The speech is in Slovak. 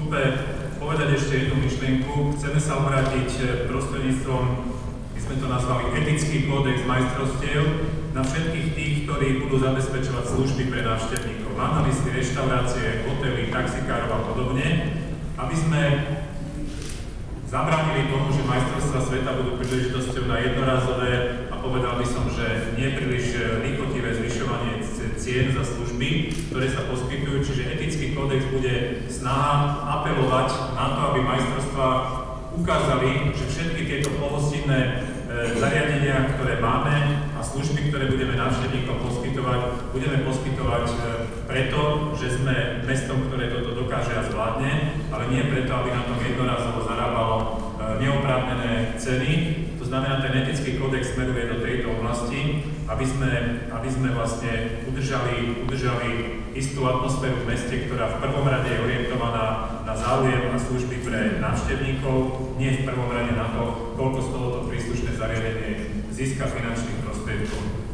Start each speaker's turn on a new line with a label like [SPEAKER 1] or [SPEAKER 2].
[SPEAKER 1] vstupe povedať ešte jednu myšlienku. Chceme sa obrátiť prostredníctvom, my sme to nazvali etický kódex majstrovstiev, na všetkých tých, ktorí budú zabezpečovať služby pre návštevníkov. Mám na mysli reštaurácie, hotely, taxikárov a podobne, aby sme zabránili tomu, že majstrovstvá sveta budú príležitosťou na jednorázové a povedal by som, že nie príliš lichotivé zvyšovanie cien za služby, ktoré sa poskytujú, čiže etický kódex bude snaha apelovať na to, aby majstrovstvá ukázali, že všetky tieto pohostinné zariadenia, ktoré máme a služby, ktoré budeme návštevníkom poskytovať, budeme poskytovať preto, že sme mestom, ktoré toto dokáže a zvládne, ale nie preto, aby na tom jednorazovo zarábalo neoprávnené ceny. To znamená, ten etický kódex smeruje do tejto oblasti, aby sme vlastne udržali istú atmosféru v meste, ktorá v prvom rade je orientovaná na záujem a služby pre návštevníkov, nie v prvom rade na to, koľko z tohoto príslušné zariadenie získa finančných prostriedkov.